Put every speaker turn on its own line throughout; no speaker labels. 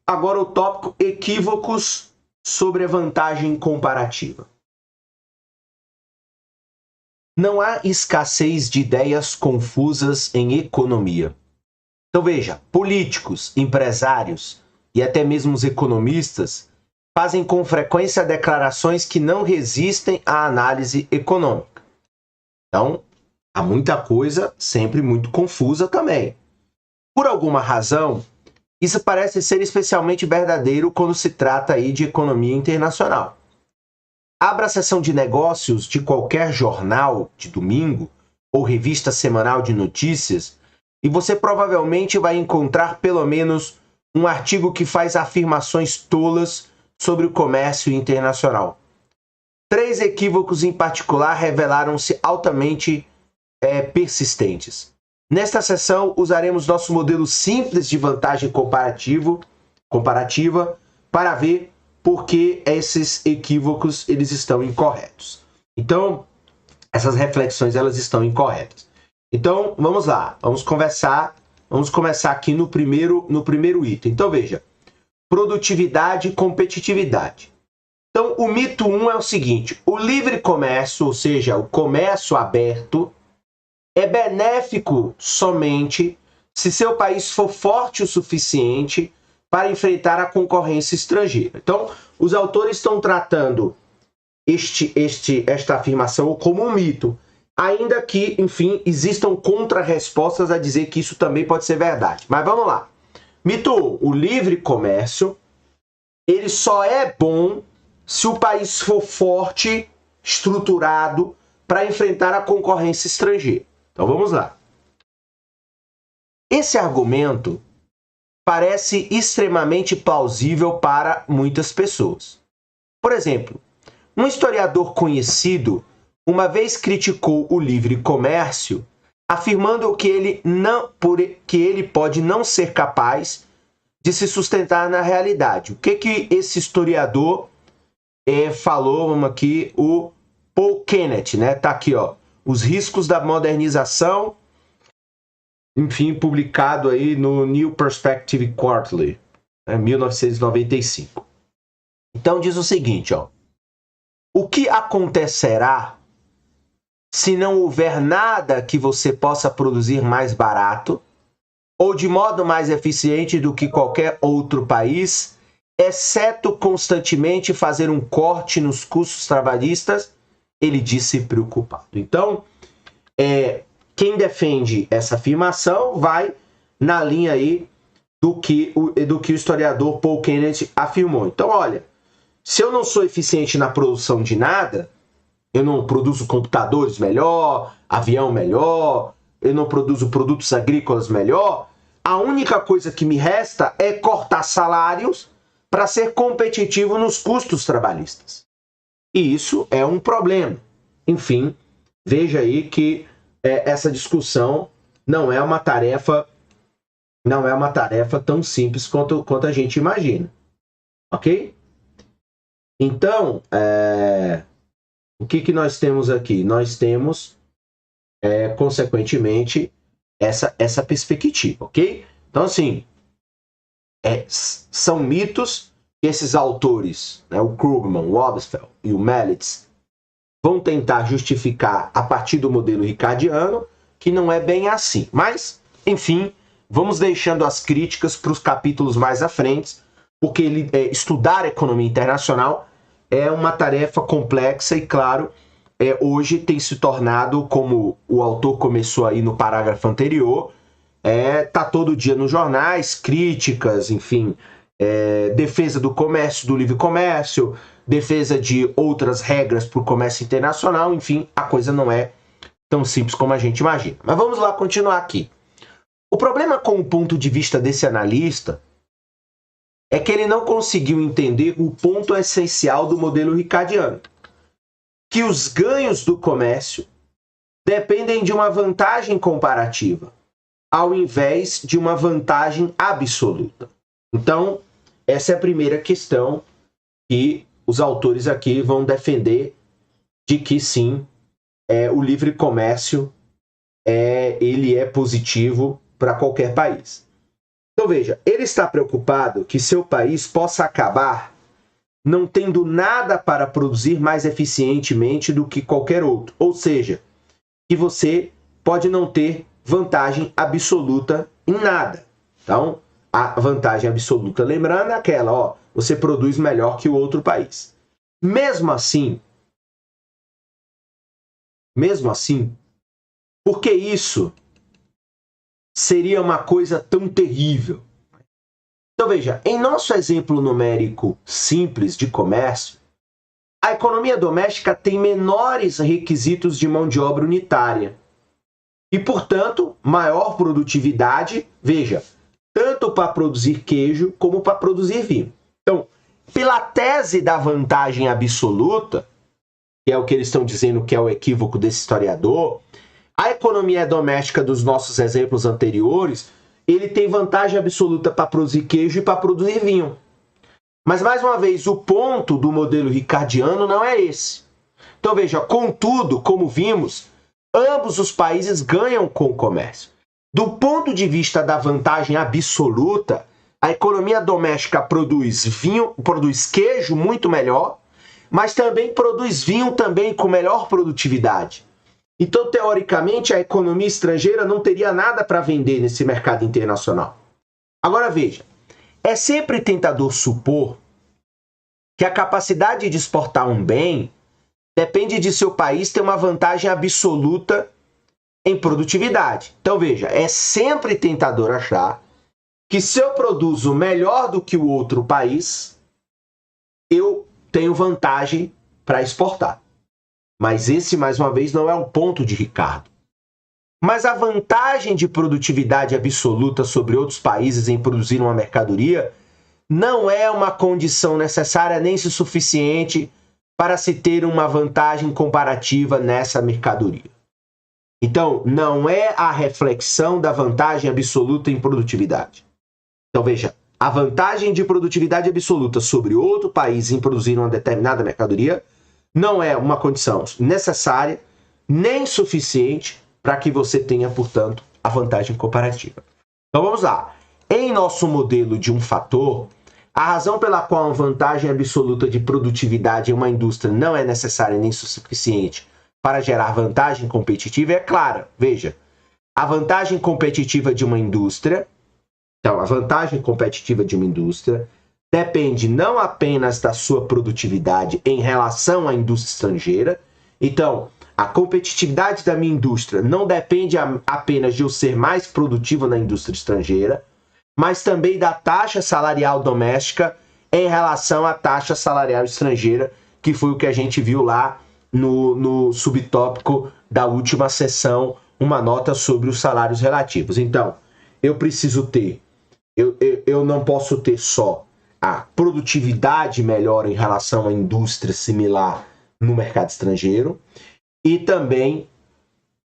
agora o tópico equívocos sobre a vantagem comparativa. Não há escassez de ideias confusas em economia. Então veja, políticos, empresários e até mesmo os economistas fazem com frequência declarações que não resistem à análise econômica. Então, há muita coisa sempre muito confusa também. Por alguma razão, isso parece ser especialmente verdadeiro quando se trata aí de economia internacional. Abra a seção de negócios de qualquer jornal de domingo ou revista semanal de notícias e você provavelmente vai encontrar pelo menos um artigo que faz afirmações tolas sobre o comércio internacional. 3 equívocos em particular revelaram-se altamente persistentes. Nesta sessão, usaremos nosso modelo simples de vantagem comparativa para ver por que esses equívocos eles estão incorretos. Então, essas reflexões elas estão incorretas. Então, vamos lá, vamos começar aqui no primeiro item. Então, veja, produtividade e competitividade. Então, o mito 1 é o seguinte, o livre comércio, ou seja, o comércio aberto, é benéfico somente se seu país for forte o suficiente para enfrentar a concorrência estrangeira. Então, os autores estão tratando esta afirmação como um mito, ainda que, enfim, existam contra-respostas a dizer que isso também pode ser verdade. Mas vamos lá. Mito 1, o livre comércio, ele só é bom se o país for forte, estruturado, para enfrentar a concorrência estrangeira. Então vamos lá. Esse argumento parece extremamente plausível para muitas pessoas. Por exemplo, um historiador conhecido uma vez criticou o livre comércio, afirmando que ele pode não ser capaz de se sustentar na realidade. O que esse historiador falou? Vamos aqui, o Paul Kennett, né? Tá aqui, ó. Os riscos da modernização, enfim, publicado aí no New Perspective Quarterly, 1995. Então diz o seguinte, ó. O que acontecerá se não houver nada que você possa produzir mais barato ou de modo mais eficiente do que qualquer outro país, exceto constantemente fazer um corte nos custos trabalhistas? Ele disse preocupado. Então, quem defende essa afirmação vai na linha aí do que o historiador Paul Kennedy afirmou. Então, olha, se eu não sou eficiente na produção de nada, eu não produzo computadores melhor, avião melhor, eu não produzo produtos agrícolas melhor, a única coisa que me resta é cortar salários para ser competitivo nos custos trabalhistas. E isso é um problema. Enfim, veja aí que essa discussão não é uma tarefa tão simples quanto a gente imagina. Ok? Então, o que nós temos aqui? Nós temos, consequentemente, essa perspectiva, ok? Então, assim, são mitos que esses autores, né, o Krugman, o Wobsfeld e o Melitz, vão tentar justificar a partir do modelo ricardiano, que não é bem assim. Mas, enfim, vamos deixando as críticas para os capítulos mais à frente, porque estudar economia internacional é uma tarefa complexa e, claro, hoje tem se tornado, como o autor começou aí no parágrafo anterior, tá todo dia nos jornais, críticas, enfim, defesa do comércio, do livre comércio, defesa de outras regras para o comércio internacional, enfim, a coisa não é tão simples como a gente imagina. Mas vamos lá continuar aqui. O problema com o ponto de vista desse analista é que ele não conseguiu entender o ponto essencial do modelo ricardiano, que os ganhos do comércio dependem de uma vantagem comparativa, ao invés de uma vantagem absoluta. Então, essa é a primeira questão que os autores aqui vão defender, de que sim, o livre comércio ele é positivo para qualquer país. Então veja, ele está preocupado que seu país possa acabar não tendo nada para produzir mais eficientemente do que qualquer outro. Ou seja, que você pode não ter vantagem absoluta em nada. Então, a vantagem absoluta, lembrando, é aquela, ó, você produz melhor que o outro país. Mesmo assim, por que isso seria uma coisa tão terrível? Então veja, em nosso exemplo numérico simples de comércio, a economia doméstica tem menores requisitos de mão de obra unitária e, portanto, maior produtividade, veja, tanto para produzir queijo como para produzir vinho. Então, pela tese da vantagem absoluta, que é o que eles estão dizendo que é o equívoco desse historiador, a economia doméstica dos nossos exemplos anteriores, ele tem vantagem absoluta para produzir queijo e para produzir vinho. Mas, mais uma vez, o ponto do modelo ricardiano não é esse. Então, veja, contudo, como vimos, ambos os países ganham com o comércio. Do ponto de vista da vantagem absoluta, a economia doméstica produz vinho, produz queijo muito melhor, mas também produz vinho também com melhor produtividade. Então, teoricamente, a economia estrangeira não teria nada para vender nesse mercado internacional. Agora veja, é sempre tentador supor que a capacidade de exportar um bem depende de seu país ter uma vantagem absoluta em produtividade. Então veja, é sempre tentador achar que se eu produzo melhor do que o outro país, eu tenho vantagem para exportar. Mas esse, mais uma vez, não é o ponto de Ricardo. Mas a vantagem de produtividade absoluta sobre outros países em produzir uma mercadoria não é uma condição necessária nem suficiente para se ter uma vantagem comparativa nessa mercadoria. Então, não é a reflexão da vantagem absoluta em produtividade. Então, veja, a vantagem de produtividade absoluta sobre outro país em produzir uma determinada mercadoria não é uma condição necessária nem suficiente para que você tenha, portanto, a vantagem comparativa. Então vamos lá. Em nosso modelo de um fator, a razão pela qual a vantagem absoluta de produtividade em uma indústria não é necessária nem suficiente para gerar vantagem competitiva é clara. Veja, a vantagem competitiva de uma indústria, então a vantagem competitiva de uma indústria depende não apenas da sua produtividade em relação à indústria estrangeira. Então, a competitividade da minha indústria não depende apenas de eu ser mais produtivo na indústria estrangeira, mas também da taxa salarial doméstica em relação à taxa salarial estrangeira, que foi o que a gente viu lá no subtópico da última sessão, uma nota sobre os salários relativos. Então, eu preciso ter, eu não posso ter só a produtividade melhor em relação à indústria similar no mercado estrangeiro, e também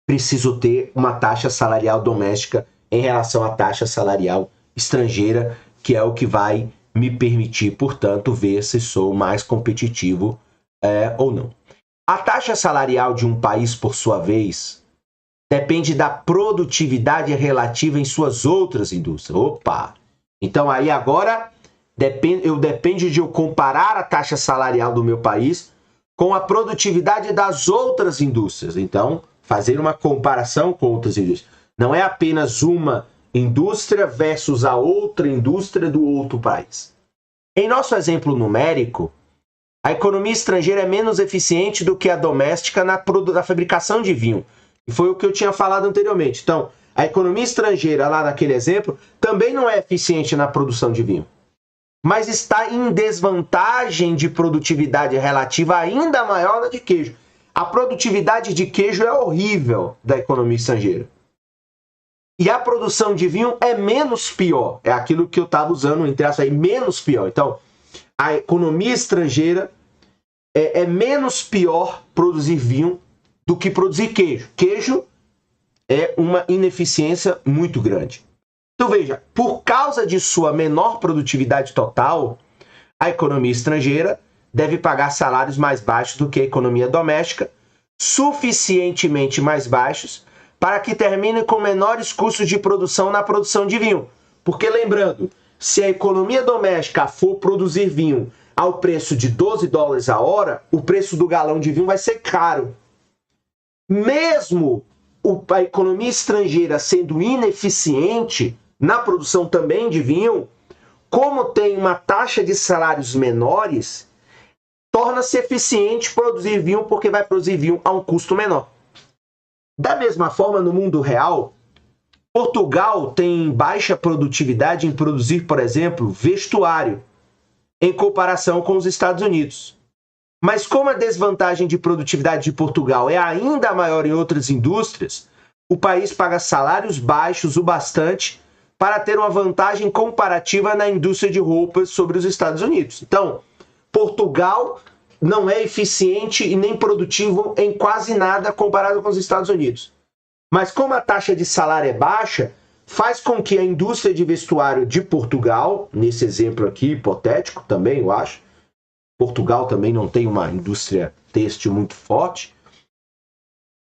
preciso ter uma taxa salarial doméstica em relação à taxa salarial estrangeira, que é o que vai me permitir, portanto, ver se sou mais competitivo ou não. A taxa salarial de um país, por sua vez, depende da produtividade relativa em suas outras indústrias. Opa! Então aí agora depende de eu comparar a taxa salarial do meu país com a produtividade das outras indústrias. Então, fazer uma comparação com outras indústrias. Não é apenas uma indústria versus a outra indústria do outro país. Em nosso exemplo numérico, a economia estrangeira é menos eficiente do que a doméstica na fabricação de vinho. E foi o que eu tinha falado anteriormente. Então, a economia estrangeira, lá naquele exemplo, também não é eficiente na produção de vinho, mas está em desvantagem de produtividade relativa ainda maior na de queijo. A produtividade de queijo é horrível da economia estrangeira. E a produção de vinho é menos pior. É aquilo que eu estava usando, entre aspas, aí, menos pior. Então, a economia estrangeira é menos pior produzir vinho do que produzir queijo. Queijo é uma ineficiência muito grande. Então veja, por causa de sua menor produtividade total, a economia estrangeira deve pagar salários mais baixos do que a economia doméstica, suficientemente mais baixos para que termine com menores custos de produção na produção de vinho. Porque lembrando, se a economia doméstica for produzir vinho ao preço de $12 a hora, o preço do galão de vinho vai ser caro. Mesmo a economia estrangeira sendo ineficiente na produção também de vinho, como tem uma taxa de salários menores, torna-se eficiente produzir vinho porque vai produzir vinho a um custo menor. Da mesma forma, no mundo real, Portugal tem baixa produtividade em produzir, por exemplo, vestuário, em comparação com os Estados Unidos. Mas como a desvantagem de produtividade de Portugal é ainda maior em outras indústrias, o país paga salários baixos o bastante para ter uma vantagem comparativa na indústria de roupas sobre os Estados Unidos. Então, Portugal não é eficiente e nem produtivo em quase nada comparado com os Estados Unidos. Mas como a taxa de salário é baixa, faz com que a indústria de vestuário de Portugal, nesse exemplo aqui, hipotético também, eu acho, Portugal também não tem uma indústria têxtil muito forte,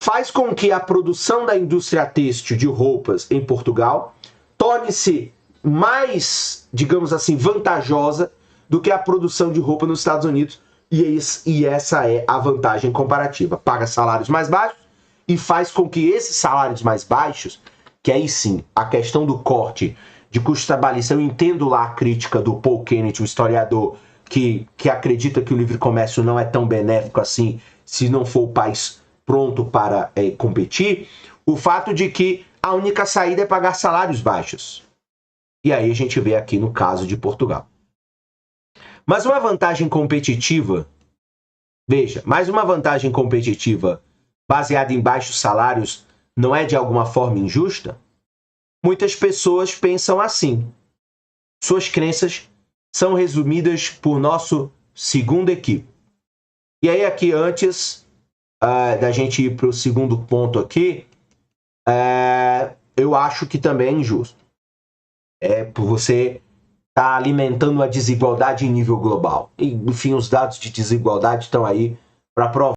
faz com que a produção da indústria têxtil de roupas em Portugal torne-se mais, digamos assim, vantajosa do que a produção de roupa nos Estados Unidos. E essa é a vantagem comparativa. Paga salários mais baixos e faz com que esses salários mais baixos, que aí sim, a questão do corte de custo trabalhista, eu entendo lá a crítica do Paul Kennedy, o historiador, que acredita que o livre comércio não é tão benéfico assim se não for o país pronto para competir, o fato de que a única saída é pagar salários baixos. E aí a gente vê aqui no caso de Portugal. Mas uma vantagem competitiva, veja, mais uma vantagem competitiva baseada em baixos salários não é de alguma forma injusta? Muitas pessoas pensam assim. Suas crenças são resumidas por nosso segundo equipe. E aí aqui, antes da gente ir para o segundo ponto aqui, eu acho que também é injusto. Por você estar alimentando a desigualdade em nível global. E, enfim, os dados de desigualdade estão aí para provar.